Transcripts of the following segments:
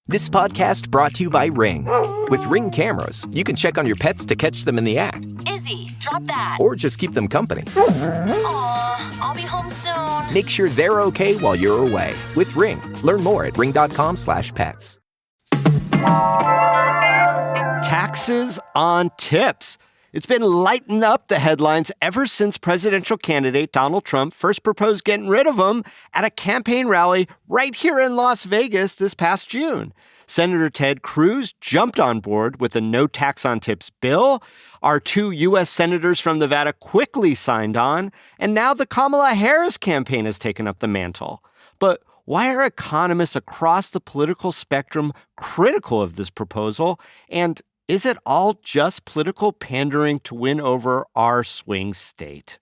This podcast brought to you by Ring. With Ring cameras, you can check on your pets to catch them in the act. Izzy, drop that. Or just keep them company. Aw, I'll be home soon. Make sure they're okay while you're away. With Ring. Learn more at ring.com/pets. Taxes on tips. It's been lighting up the headlines ever since presidential candidate Donald Trump first proposed getting rid of them at a campaign rally right here in Las Vegas this past June. Senator Ted Cruz jumped on board with a no tax on tips bill. Our two U.S. senators from Nevada quickly signed on. And now the Kamala Harris campaign has taken up the mantle. But why are economists across the political spectrum critical of this proposal? And is it all just political pandering to win over our swing state?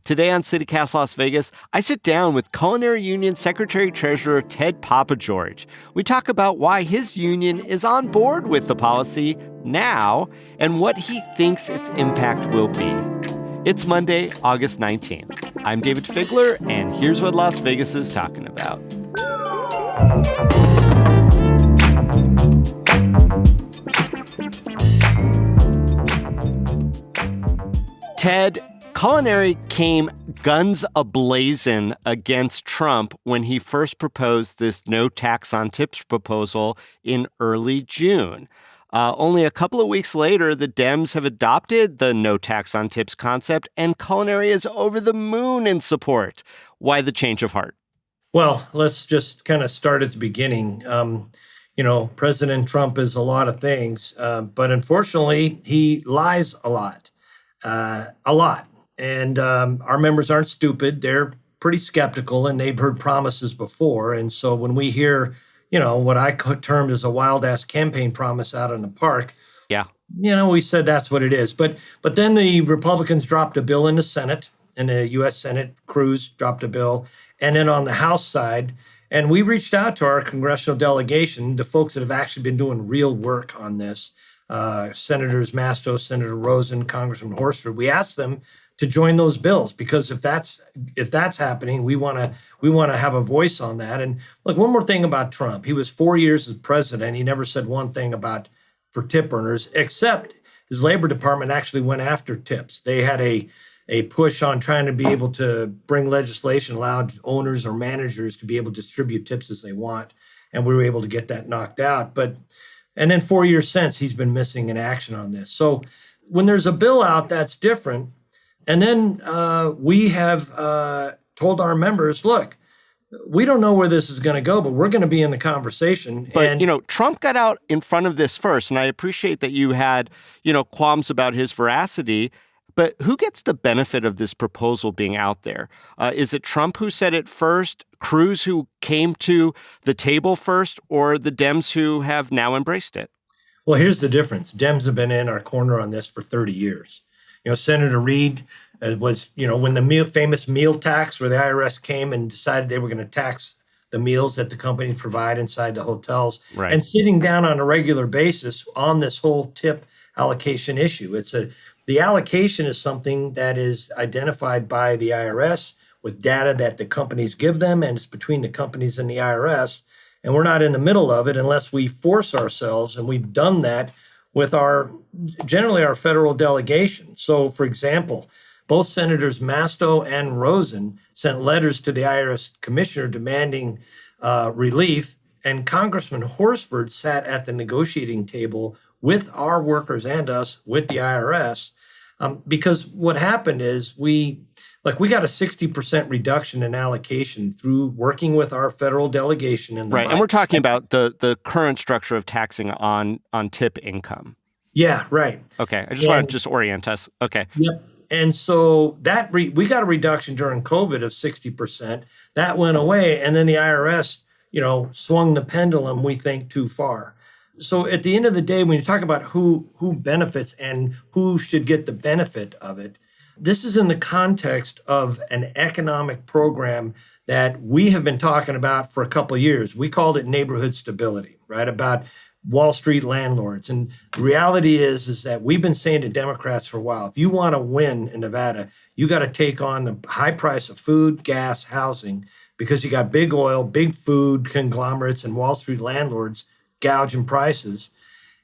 Today on CityCast Las Vegas, I sit down with Culinary Union Secretary-Treasurer Ted Papageorge. We talk about why his union is on board with the policy now and what he thinks its impact will be. It's Monday, August 19th. I'm David Figler, and here's what Las Vegas is talking about. Ted, Culinary came guns a-blazing against Trump when he first proposed this no tax on tips proposal in early June. Only a couple of weeks later, the Dems have adopted the no tax on tips concept, and Culinary is over the moon in support. Why the change of heart? Well, let's just kind of start at the beginning. President Trump is a lot of things, but unfortunately, he lies a lot. And our members aren't stupid. They're pretty skeptical, and they've heard promises before. And so when we hear, what I termed as a wild-ass campaign promise out in the park, we said that's what it is. But then the Republicans dropped a bill in the Senate, in the U.S. Senate. Cruz dropped a bill. And then on the House side, and we reached out to our congressional delegation, the folks that have actually been doing real work on this, Senators Masto, Senator Rosen, Congressman Horsford. We asked them to join those bills because if that's happening, we want to have a voice on that. And look, one more thing about Trump: he was 4 years as president. He never said one thing for tip earners, except his Labor Department actually went after tips. They had a push on trying to be able to bring legislation allowed owners or managers to be able to distribute tips as they want, and we were able to get that knocked out. And then 4 years since, he's been missing in action on this. So when there's a bill out, that's different. And then we have told our members, look, we don't know where this is going to go, but we're going to be in the conversation. But, Trump got out in front of this first, and I appreciate that you had, qualms about his veracity. But who gets the benefit of this proposal being out there? Is it Trump who said it first, Cruz who came to the table first, or the Dems who have now embraced it? Well, here's the difference. Dems have been in our corner on this for 30 years. Senator Reid was, when the famous meal tax, where the IRS came and decided they were going to tax the meals that the companies provide inside the hotels, right, and sitting down on a regular basis on this whole tip allocation issue. The allocation is something that is identified by the IRS with data that the companies give them, and it's between the companies and the IRS. And we're not in the middle of it unless we force ourselves, and we've done that with generally our federal delegation. So, for example, both Senators Masto and Rosen sent letters to the IRS commissioner demanding relief, and Congressman Horsford sat at the negotiating table with our workers and us, with the IRS, because what happened is we got a 60% reduction in allocation through working with our federal delegation. Right, and we're talking about the current structure of taxing on tip income. Yeah, right. Okay, I just want to just orient us. Okay. Yep. And so that we got a reduction during COVID of 60%. That went away, and then the IRS, swung the pendulum, we think, too far. So at the end of the day, when you talk about who benefits and who should get the benefit of it, this is in the context of an economic program that we have been talking about for a couple of years. We called it neighborhood stability, right? About Wall Street landlords. And the reality is that we've been saying to Democrats for a while, if you want to win in Nevada, you got to take on the high price of food, gas, housing, because you got big oil, big food conglomerates, and Wall Street landlords gouging prices.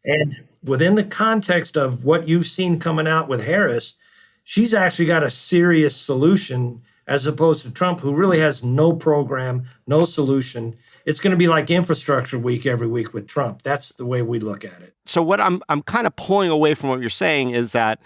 And within the context of what you've seen coming out with Harris, she's actually got a serious solution as opposed to Trump, who really has no program, no solution. It's going to be like infrastructure week every week with Trump. That's the way we look at it. So what I'm kind of pulling away from what you're saying is that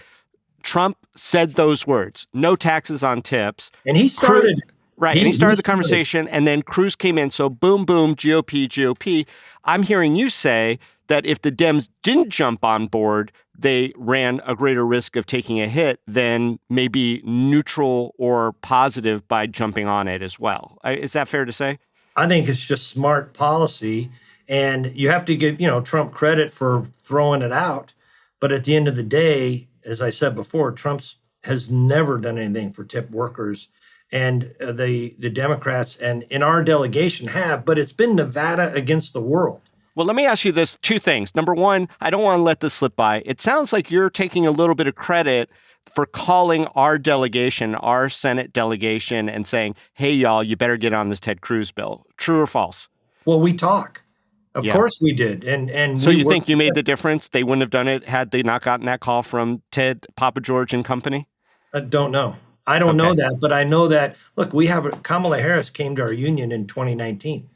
Trump said those words, no taxes on tips. And he started. Right. And he started the conversation, and then Cruz came in. So boom, boom, GOP. I'm hearing you say that if the Dems didn't jump on board, they ran a greater risk of taking a hit than maybe neutral or positive by jumping on it as well. Is that fair to say? I think it's just smart policy. And you have to give, Trump credit for throwing it out. But at the end of the day, as I said before, Trump has never done anything for tip workers. And the Democrats and in our delegation have, but it's been Nevada against the world. Well, let me ask you this, two things. Number one, I don't want to let this slip by. It sounds like you're taking a little bit of credit for calling our delegation, our Senate delegation, and saying, hey, y'all, you better get on this Ted Cruz bill. True or false? Well, we talk. Of course we did. And so you think you made the difference? They wouldn't have done it had they not gotten that call from Ted, Papa George and company? I don't know. I don't know that, but I know that, look, Kamala Harris came to our union in 2019.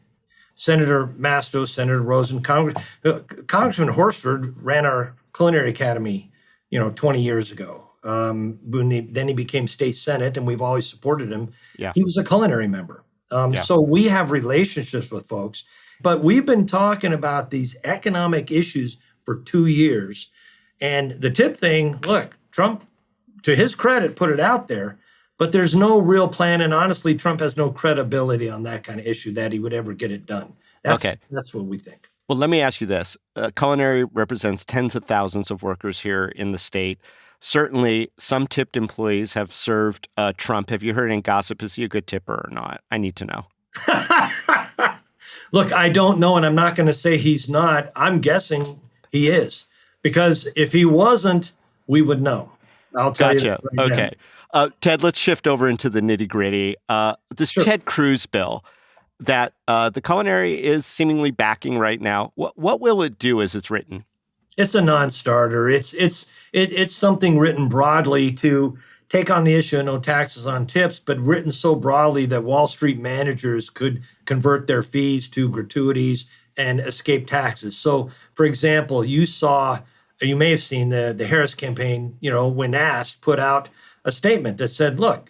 Senator Masto, Senator Rosen, Congressman Horsford ran our Culinary Academy, 20 years ago. Then he became state Senate, and we've always supported him. Yeah. He was a culinary member. So we have relationships with folks, but we've been talking about these economic issues for 2 years. And the tip thing, look, Trump, to his credit, put it out there, but there's no real plan. And honestly, Trump has no credibility on that kind of issue that he would ever get it done. That's what we think. Well, let me ask you this. Culinary represents tens of thousands of workers here in the state. Certainly, some tipped employees have served Trump. Have you heard any gossip? Is he a good tipper or not? I need to know. Look, I don't know, and I'm not going to say he's not. I'm guessing he is, because if he wasn't, we would know. I'll tell you. Gotcha. Right okay. Ted, let's shift over into the nitty gritty. This Ted Cruz bill that the Culinary is seemingly backing right now. What will it do as it's written? It's a non-starter. It's something written broadly to take on the issue of no taxes on tips, but written so broadly that Wall Street managers could convert their fees to gratuities and escape taxes. So, for example, you may have seen the Harris campaign, when asked, put out a statement that said, look,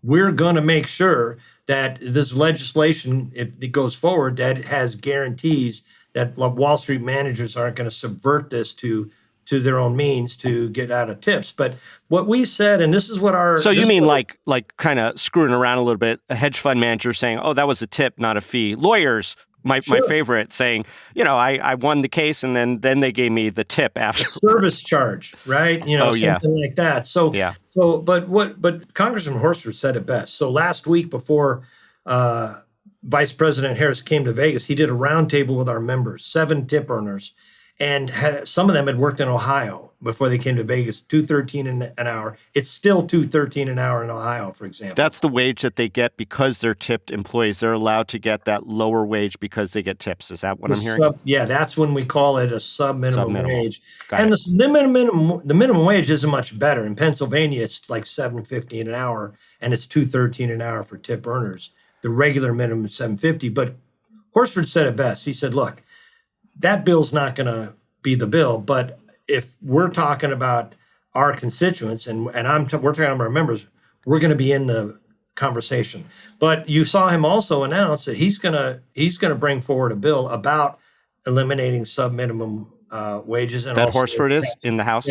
we're going to make sure that this legislation, if it goes forward, that it has guarantees that Wall Street managers aren't going to subvert this to their own means to get out of tips. But what we said, and this is what our... So you mean like kind of screwing around a little bit, a hedge fund manager saying, oh, that was a tip, not a fee. Lawyers, my favorite, saying, I won the case and then they gave me the tip after. Service charge, right? Something like that. So, yeah. But Congressman Horsford said it best. So last week before Vice President Harris came to Vegas, he did a roundtable with our members, 7 tip earners, and some of them had worked in Ohio before they came to Vegas, $2.13 an hour. It's still $2.13 an hour in Ohio, for example. That's the wage that they get because they're tipped employees. They're allowed to get that lower wage because they get tips. Is that what I'm hearing? That's when we call it a sub-minimum wage. Got and it. The minimum wage isn't much better. In Pennsylvania, it's like $7.50 an hour, and it's $2.13 an hour for tip earners. The regular minimum is $7.50. But Horsford said it best. He said, look, that bill's not going to be the bill, but if we're talking about our constituents and we're talking about our members, we're going to be in the conversation. But you saw him also announce that he's going to bring forward a bill about eliminating sub-minimum wages. And that Horsford is in the House?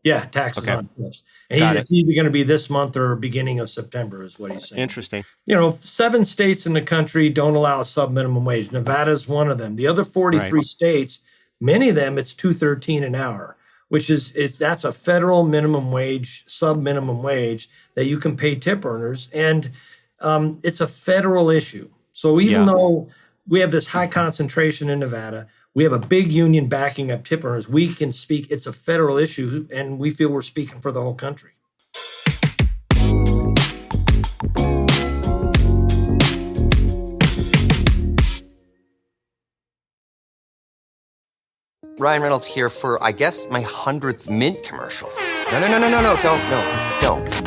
Yeah, taxes on tips. And it's either going to be this month or beginning of September is what he's saying. Interesting. 7 states in the country don't allow a sub-minimum wage. Nevada's one of them. The other 43 states, many of them, it's $2.13 an hour, which that's a federal minimum wage, sub-minimum wage that you can pay tip earners. And it's a federal issue. So even though we have this high concentration in Nevada, we have a big union backing up tip earners, we can speak. It's a federal issue, and we feel we're speaking for the whole country. Ryan Reynolds here for, I guess, my 100th Mint commercial.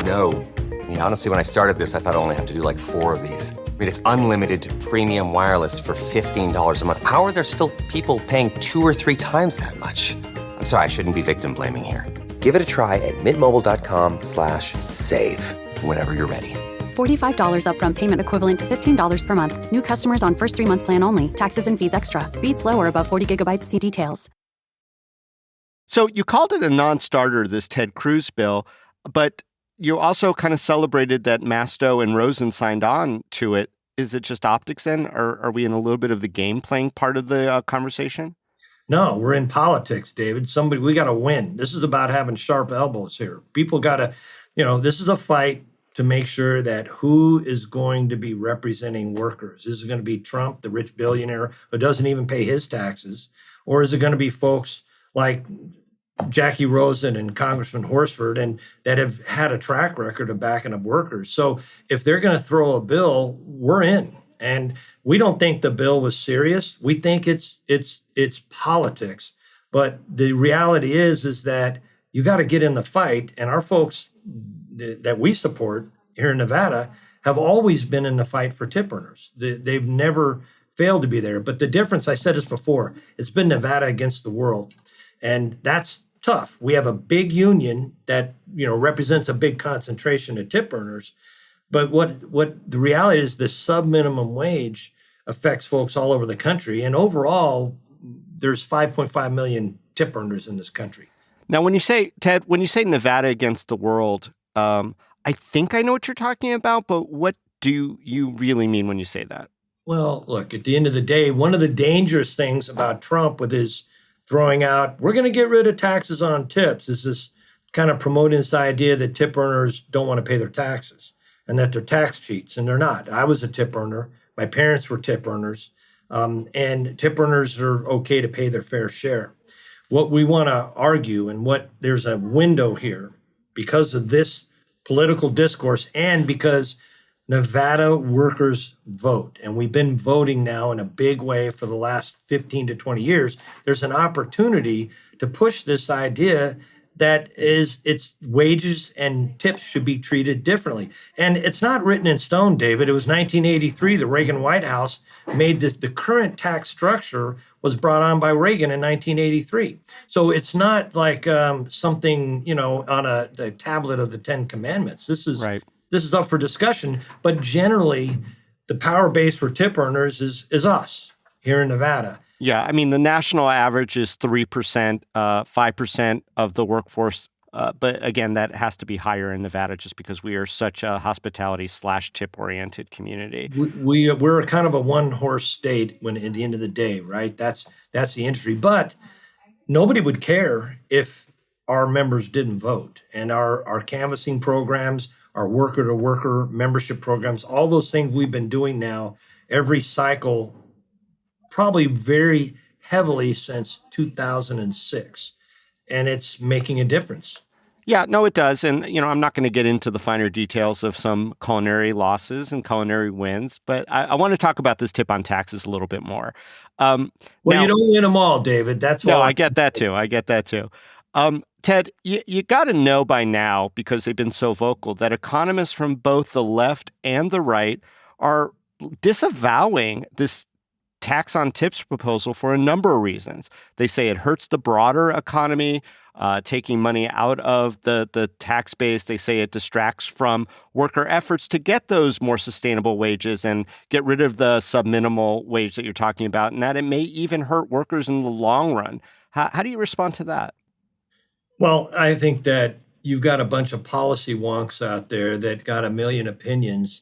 No. I mean, honestly, when I started this, I thought I only have to do like 4 of these. I mean, it's unlimited premium wireless for $15 a month. How are there still people paying 2 or 3 times that much? I'm sorry, I shouldn't be victim blaming here. Give it a try at mintmobile.com/save. Whenever you're ready. $45 upfront payment equivalent to $15 per month. New customers on first 3-month plan only. Taxes and fees extra. Speed slower above 40 gigabytes. See details. So you called it a non-starter, this Ted Cruz bill, but you also kind of celebrated that Masto and Rosen signed on to it. Is it just optics then? Or are we in a little bit of the game playing part of the conversation? No, we're in politics, David. We got to win. This is about having sharp elbows here. People got to, this is a fight to make sure that who is going to be representing workers. Is it going to be Trump, the rich billionaire who doesn't even pay his taxes? Or is it going to be folks like Jackie Rosen and Congressman Horsford and that have had a track record of backing up workers? So if they're going to throw a bill, we're in. And we don't think the bill was serious. We think it's politics. But the reality is that you got to get in the fight. And our folks that we support here in Nevada have always been in the fight for tip earners. They've never failed to be there. But the difference, I said this before, it's been Nevada against the world. And that's tough. We have a big union that, represents a big concentration of tip earners. But what the reality is, this sub-minimum wage affects folks all over the country. And overall, there's 5.5 million tip earners in this country. Now, when you say Nevada against the world, I think I know what you're talking about, but what do you really mean when you say that? Well, look, at the end of the day, one of the dangerous things about Trump with his throwing out, we're going to get rid of taxes on tips, is this kind of promoting this idea that tip earners don't want to pay their taxes and that they're tax cheats, and they're not. I was a tip earner. My parents were tip earners, and tip earners are okay to pay their fair share. What we want to argue, and there's a window here because of this political discourse and because Nevada workers vote, and we've been voting now in a big way for the last 15 to 20 years, there's an opportunity to push this idea that it's wages and tips should be treated differently. And it's not written in stone, David. It was 1983, the Reagan White House made this, the current tax structure was brought on by Reagan in 1983. So it's not like something, on a tablet of the 10 Commandments. This is right. This is up for discussion, but generally the power base for tip earners is us here in Nevada. Yeah, I mean, the national average is 3%, 5% of the workforce. But again, that has to be higher in Nevada just because we are such a hospitality/tip-oriented community. We're kind of a one-horse state when at the end of the day, right? That's the industry. But nobody would care if our members didn't vote. And our canvassing programs, our worker-to-worker membership programs, all those things we've been doing now every cycle, probably very heavily since 2006. And it's making a difference. Yeah, no, it does. And, I'm not going to get into the finer details of some culinary losses and culinary wins, but I want to talk about this tip on taxes a little bit more. Now, you don't win them all, David. That's why. No, I get that too. Ted, you got to know by now, because they've been so vocal, that economists from both the left and the right are disavowing this tax on tips proposal for a number of reasons. They say it hurts the broader economy, taking money out of the tax base. They say it distracts from worker efforts to get those more sustainable wages and get rid of the subminimal wage that you're talking about, and that it may even hurt workers in the long run. How do you respond to that? Well, I think that you've got a bunch of policy wonks out there that got a million opinions,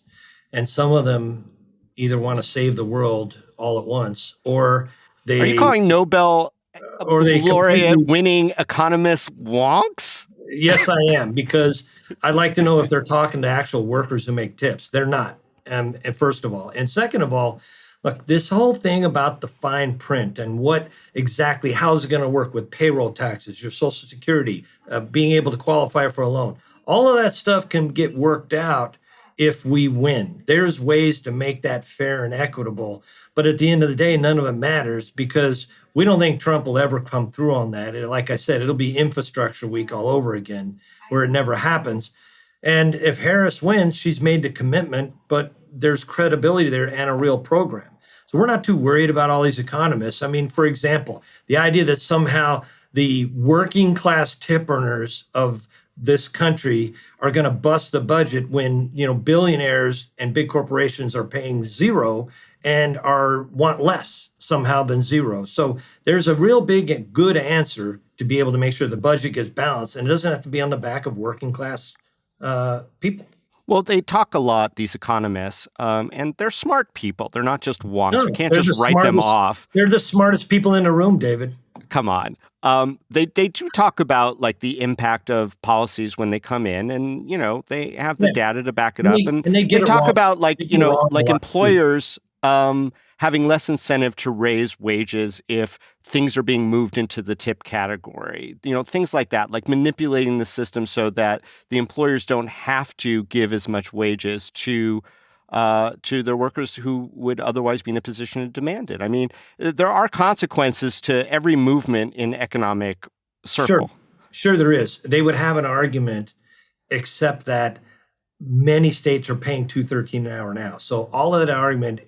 and some of them either want to save the world all at once, or they... Are you calling Nobel laureate winning economists wonks? Yes, I am, because I'd like to know if they're talking to actual workers who make tips. They're not, and first of all. And second of all, look, this whole thing about the fine print and how is it going to work with payroll taxes, your Social Security, being able to qualify for a loan, all of that stuff can get worked out if we win. There's ways to make that fair and equitable. But at the end of the day, none of it matters because we don't think Trump will ever come through on that. Like I said, it'll be infrastructure week all over again, where it never happens. And if Harris wins, she's made the commitment, but there's credibility there and a real program. So we're not too worried about all these economists. I mean, for example, the idea that somehow the working class tip earners of this country are going to bust the budget when, billionaires and big corporations are paying zero and want less somehow than zero. So there's a real big good answer to be able to make sure the budget gets balanced, and it doesn't have to be on the back of working class people. Well, they talk a lot, these economists, and they're smart people. They're not just wonks. You can't just write them off. They're the smartest people in the room, David. Come on. They do talk about like the impact of policies when they come in, and they have the data to back it up. And they talk about like employers having less incentive to raise wages if things are being moved into the tip category. Things like that, like manipulating the system so that the employers don't have to give as much wages to their workers who would otherwise be in a position to demand it. I mean, there are consequences to every movement in economic circle. Sure there is. They would have an argument, except that many states are paying $2.13 an hour now. So all of that argument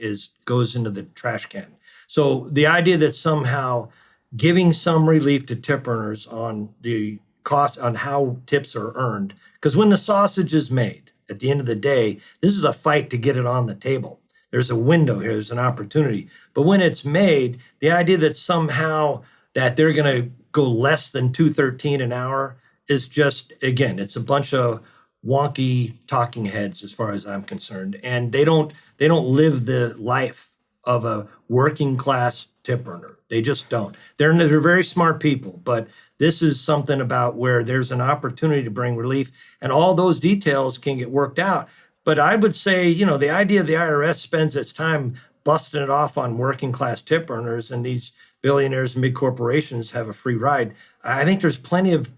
goes into the trash can. So the idea that somehow giving some relief to tip earners on the cost on how tips are earned, because when the sausage is made, at the end of the day, this is a fight to get it on the table. There's a window here, there's an opportunity. But when it's made, the idea that somehow that they're going to go less than $2.13 an hour is just, again, it's a bunch of wonky talking heads as far as I'm concerned. And they don't live the life of a working class tip earner. They just don't. They're very smart people, but this is something about where there's an opportunity to bring relief, and all those details can get worked out. But I would say, the idea the IRS spends its time busting it off on working class tip earners and these billionaires and big corporations have a free ride. I think there's plenty of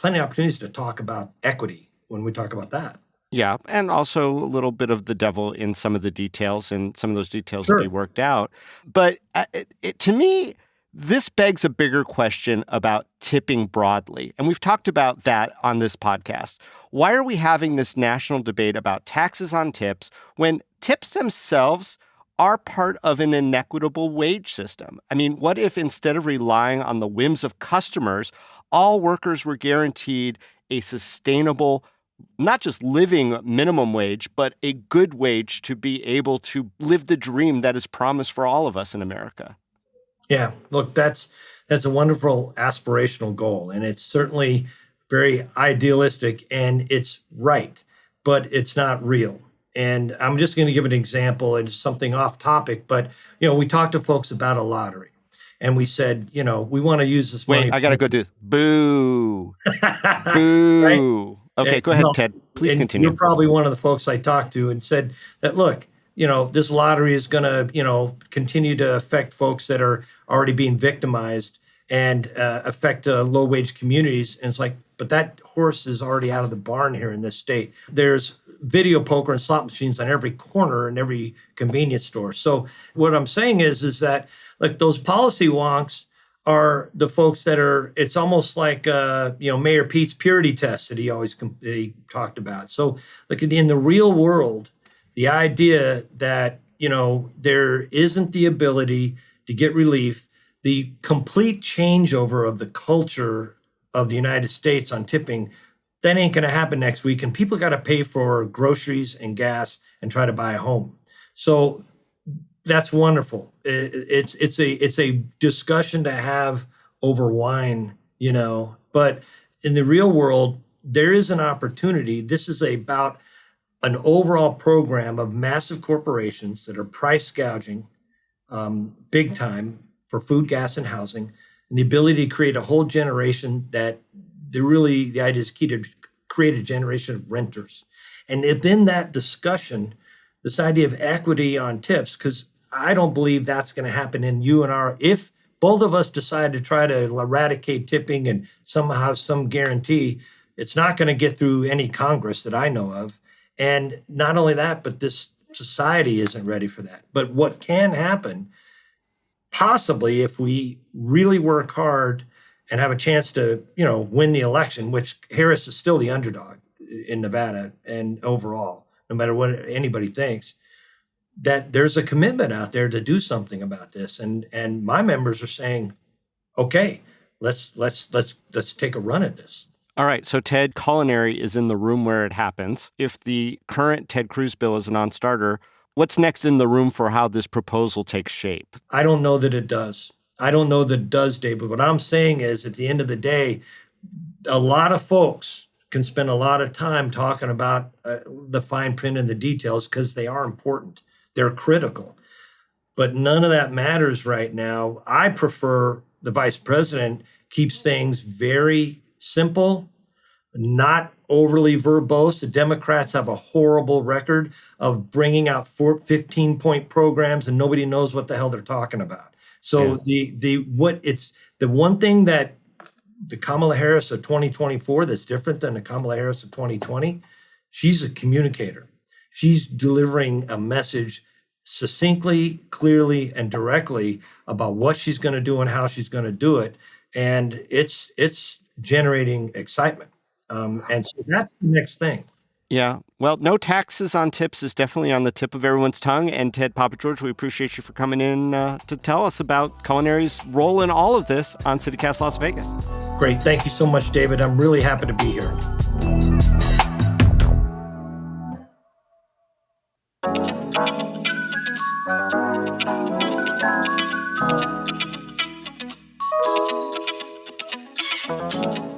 opportunities to talk about equity when we talk about that. Yeah, and also a little bit of the devil in some of the details, and some of those details will be worked out. But to me, this begs a bigger question about tipping broadly. And we've talked about that on this podcast. Why are we having this national debate about taxes on tips when tips themselves are part of an inequitable wage system? I mean, what if instead of relying on the whims of customers, all workers were guaranteed a sustainable, not just living minimum wage, but a good wage to be able to live the dream that is promised for all of us in America? Yeah, look, that's a wonderful aspirational goal, and it's certainly very idealistic, and it's right, but it's not real. And I'm just going to give an example. It's something off topic, but we talked to folks about a lottery, and we said, we want to use this money. Wait, I got to go do boo, boo. Right? Okay, go ahead, Ted. Please continue. You're probably one of the folks I talked to and said that, look, this lottery is going to, continue to affect folks that are already being victimized and affect low-wage communities. And it's like, but that horse is already out of the barn here in this state. There's video poker and slot machines on every corner and every convenience store. So what I'm saying is that, like, those policy wonks are the folks that are, it's almost like, Mayor Pete's purity test that he talked about. So, like, in the real world, the idea that, there isn't the ability to get relief, the complete changeover of the culture of the United States on tipping, that ain't going to happen next week. And people got to pay for groceries and gas and try to buy a home. So that's wonderful. It's a discussion to have over wine, but in the real world, there is an opportunity. This is about an overall program of massive corporations that are price gouging big time for food, gas, and housing, and the ability to create a whole generation that the idea is key to create a generation of renters. And within that discussion, this idea of equity on tips, because I don't believe that's going to happen in if both of us decide to try to eradicate tipping and somehow have some guarantee, it's not going to get through any Congress that I know of. And not only that, but this society isn't ready for that. But what can happen possibly, if we really work hard and have a chance to, win the election, which Harris is still the underdog in Nevada and overall, no matter what anybody thinks, that there's a commitment out there to do something about this. And my members are saying, okay, let's take a run at this. All right. So Ted, Culinary is in the room where it happens. If the current Ted Cruz bill is a non-starter, what's next in the room for how this proposal takes shape? I don't know that it does. I don't know that it does, David. What I'm saying is, at the end of the day, a lot of folks can spend a lot of time talking about the fine print and the details because they are important. They're critical. But none of that matters right now. I prefer the vice president keeps things very simple, not overly verbose. The Democrats have a horrible record of bringing out 15-point programs and nobody knows what the hell they're talking about. So the one thing that the Kamala Harris of 2024 that's different than the Kamala Harris of 2020, she's a communicator. She's delivering a message succinctly, clearly, and directly about what she's going to do and how she's going to do it. And it's generating excitement. And so that's the next thing. Yeah. Well, no taxes on tips is definitely on the tip of everyone's tongue. And Ted Papageorge, we appreciate you for coming in to tell us about Culinary's role in all of this on CityCast Las Vegas. Great. Thank you so much, David. I'm really happy to be here.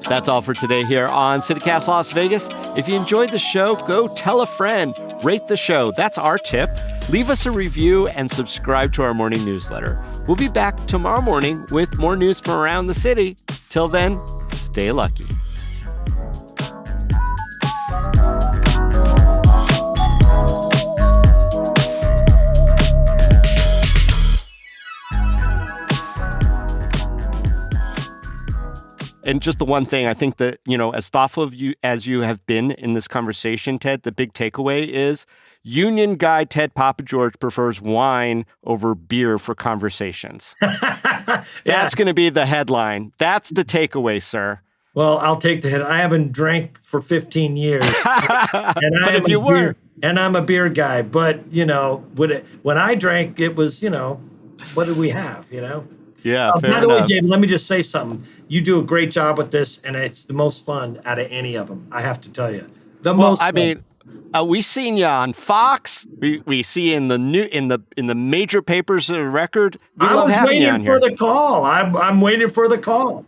That's all for today here on CityCast Las Vegas. If you enjoyed the show, go tell a friend, rate the show. That's our tip. Leave us a review and subscribe to our morning newsletter. We'll be back tomorrow morning with more news from around the city. Till then, stay lucky. And just the one thing, I think that, as thoughtful as you have been in this conversation, Ted, the big takeaway is union guy Ted Papageorge prefers wine over beer for conversations. That's going to be the headline. That's the takeaway, sir. Well, I'll take the hit. I haven't drank for 15 years. And I'm a beer guy. But, when I drank, it was, what did we have, Yeah. By the way, David, let me just say something. You do a great job with this, and it's the most fun out of any of them. I have to tell you, we seen you on Fox. We see in the in the major papers of record. I was waiting for the call. I'm waiting for the call.